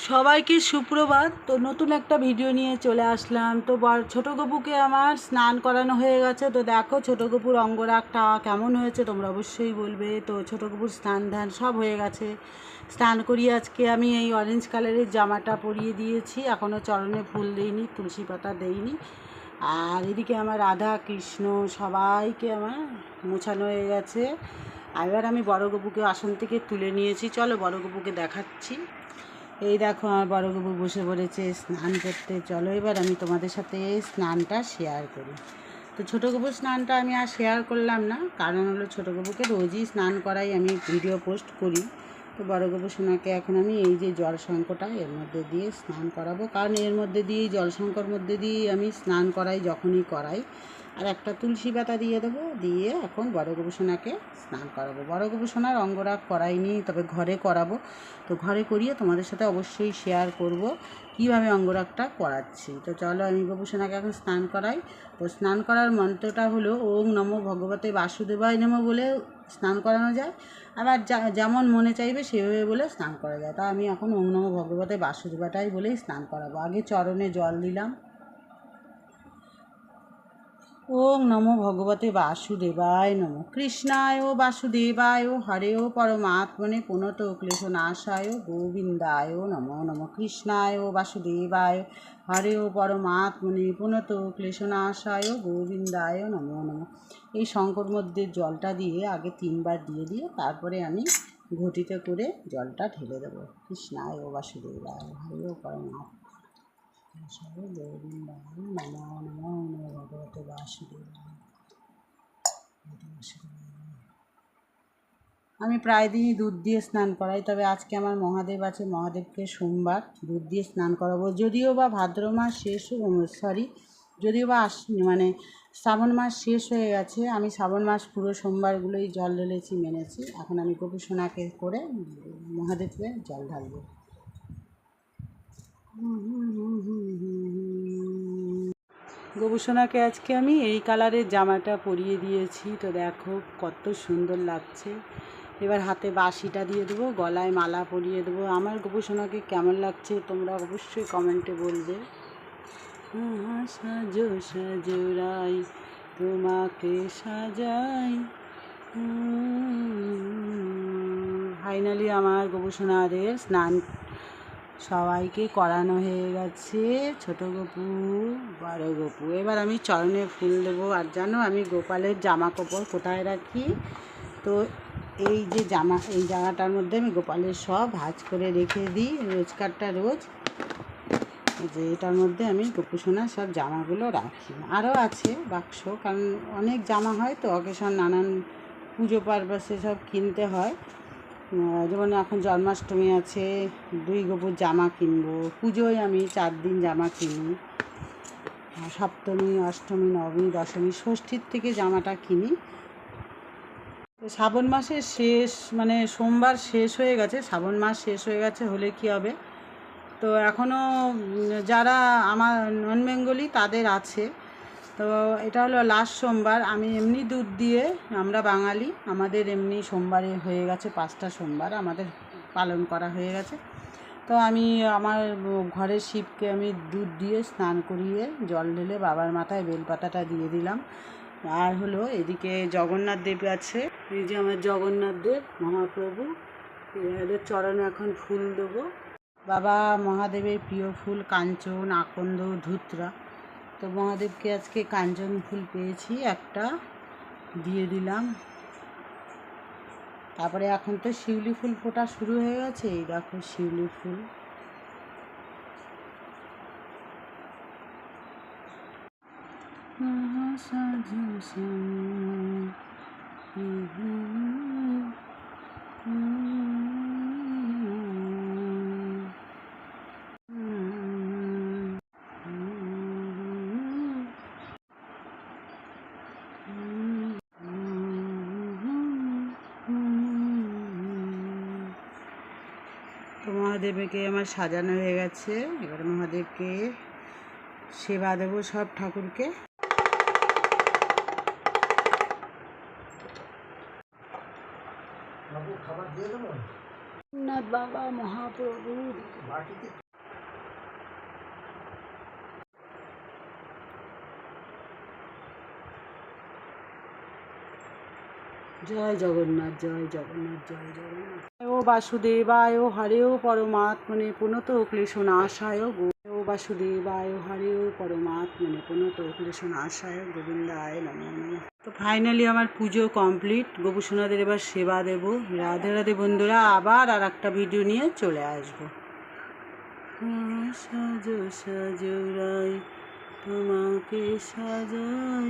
সবাইকে সুপ্রভাত। তো নতুন একটা ভিডিও নিয়ে চলে আসলাম। তো ছোটো গপুকে আমার স্নান করানো হয়ে গেছে। তো দেখো ছোটো গপুর অঙ্গরাগটা কেমন হয়েছে তোমরা অবশ্যই বলবে। তো ছোটো গপুর স্নান ধান সব হয়ে গেছে। স্নান করিয়ে আজকে আমি এই অরেঞ্জ কালারের জামাটা পরিয়ে দিয়েছি। এখনও চরণে ফুল দিইনি, তুলসী পাতা দেইনি। আর এদিকে আমার রাধা কৃষ্ণ সবাইকে আমার মোছানো হয়ে গেছে। এবার আমি বড় গপুকে আসন থেকে তুলে নিয়েছি। চলো বড় গপুকে দেখাচ্ছি। এই দেখো আমার বড় গপু বসে পড়েছে স্নান করতে। চলো এবার আমি তোমাদের সাথে স্নানটা শেয়ার করি। তো ছোটো গপুর স্নানটা আমি আর শেয়ার করলাম না, কারণ হলো ছোটো গপুকে রোজই স্নান করাই আমি ভিডিও পোস্ট করি। তো বড় গপু সোনাকে এখন আমি এই যে জল শঙ্কটা এর মধ্যে দিয়ে স্নান করাবো, কারণ এর মধ্যে দিয়েই জল শঙ্কর মধ্যে দিয়েই আমি স্নান করাই যখনই করাই। আর একটা তুলসী পাতা দিয়ে দেবো, দিয়ে এখন বড় গপু সোনাকে স্নান করাবো। বড় গপু সোনার অঙ্গরাগ করাইনি, তবে ঘরে করাবো। তো ঘরে করিয়ে তোমাদের সাথে অবশ্যই শেয়ার করব কীভাবে অঙ্গরাগটা করাচ্ছি। তো চলো আমি গপু সোনাকে এখন স্নান করাই। তো স্নান করার মন্ত্রটা হলো ওং নমো ভগবতে বাসুদেবায় নমো বলে স্নান করানো যায়, আবার যেমন মনে চাইবে সেভাবে বলে স্নান করা যায়। তা আমি এখন ওং নমো ভগবতে বাসুদেবাটাই বলেই স্নান করাবো। আগে চরণে জল দিলাম। ওং নমো ভগবতে বাসুদেবায় নমো। কৃষ্ণায় বাসুদেবায় হরেও পরমাত্মনে পুনত ক্লেশনাশায় গোবিন্দায় নমো নমো। কৃষ্ণায় বাসুদেবায় হরেও পরমাত্মনে পুনত ক্লেশনাশায় গোবিন্দায় নমো নমো। এই শঙ্কর মধ্যে জলটা দিয়ে আগে 3 বার দিয়ে তারপরে আমি ঘটিতে করে জলটা ঢেলে দেবো। কৃষ্ণায় বাসুদেবায় হরেও পরমাত্মা ভগবতে বাসুদেবায়। আমি প্রায় দিনই দুধ দিয়ে স্নান করাই, তবে আজকে আমার মহাদেব আছে, মহাদেবকে সোমবার দুধ দিয়ে স্নান করাবো। যদিও বা ভাদ্র মাস শেষ, যদিও বা মানে শ্রাবণ মাস শেষ হয়ে গেছে, আমি শ্রাবণ মাস পুরো সোমবারগুলোই জল ঢেলেছি, মেনেছি। এখন আমি গপু সোনাকে করে মহাদেবকে জল ঢালবো। গপু সোনাকে আজকে আমি এই কালারের জামাটা পরিয়ে দিয়েছি। তো দেখো কত সুন্দর লাগছে। এবার হাতে বাঁশিটা দিয়ে দেবো, গলায় মালা পরিয়ে দেবো। আমার গপু সোনাকে কেমন লাগছে তোমরা অবশ্যই কমেন্টে বলবে। সাজো সাজো রাই তোমাকে সাজাই। ফাইনালি আমার গপু সোনাদের স্নান সবাইকে করানো হয়ে গেছে। ছোটো গপু, বড় গপু। এবার আমি চরণে ফুল দেবো। আর জানো আমি গোপালের জামা কাপড় কোথায় রাখি? তো এই যে এই জায়গাটার মধ্যে আমি গোপালের সব ভাঁজ করে রেখে দিই রোজকারটা রোজ। যে এটার মধ্যে আমি গপু সোনার সব জামাগুলো রাখি। আরও আছে বাক্স, কারণ অনেক জামা হয় তো অকেশন, নানান পুজো পারপাসে সব কিনতে হয়। যেমন এখন জন্মাষ্টমী আছে, 2 গপুর জামা কিনবো। পুজোয় আমি 4 দিন জামা কিনি। সপ্তমী, অষ্টমী, নবমী, দশমী, ষষ্ঠীর থেকে জামাটা কিনি। শ্রাবণ মাসের শেষ, মানে সোমবার শেষ হয়ে গেছে, শ্রাবণ মাস শেষ হয়ে গেছে হলে কি হবে। তো এখনও যারা আমার নন বেঙ্গলি তাদের আছে। তো এটা হলো লাস্ট সোমবার। আমি এমনি দুধ দিয়ে, আমরা বাঙালি, আমাদের এমনি সোমবারে হয়ে গেছে 5টা সোমবার আমাদের পালন করা হয়ে গেছে। তো আমি আমার ঘরের শিবকে আমি দুধ দিয়ে স্নান করিয়ে জল ঢেলে বাবার মাথায় বেলপাতাটা দিয়ে দিলাম। আর হলো এদিকে জগন্নাথ দেব আছে, এই যে আমার জগন্নাথ দেব মহাপ্রভু, এদের চরণে এখন ফুল দেবো। বাবা মহাদেবের প্রিয় ফুল কাঞ্চন, আকন্দ, ধুতরা। তো মহাদেবকে আজকে কাঞ্চন ফুল পেয়েছি, একটা দিয়ে দিলাম। তারপরে এখন তো শিউলি ফুল ফোটা শুরু হয়ে গেছে। এই দেখো শিউলি ফুল। তো মহাদেবকে আমার সাজানো হয়ে গেছে। এবার মহাদেবকে সেবা দেবো সব ঠাকুরকে। খাবার দিয়ে দেবো। জগন্নাথ বাবা মহাপ্রভু। জয় জগন্নাথ, জয় জগন্নাথ, জয় জগন্নাথ। ও বাসুদেবায় হরেও পরমাত্মনে পুনত ক্লেশনাশায় ও বাসুদেবায় হরেও পরমাত্মনে পুনত ক্লেশনাশায় গোবিন্দায় নমো নমঃ। তো ফাইনালি আমার পুজো কমপ্লিট। গোপুসোনাদের এবার সেবা দেব। রাধে রাধে বন্ধুরা, আবার আর একটা ভিডিও নিয়ে চলে আসবো। সাজো সাজো রাই তোমাকে সাজাই।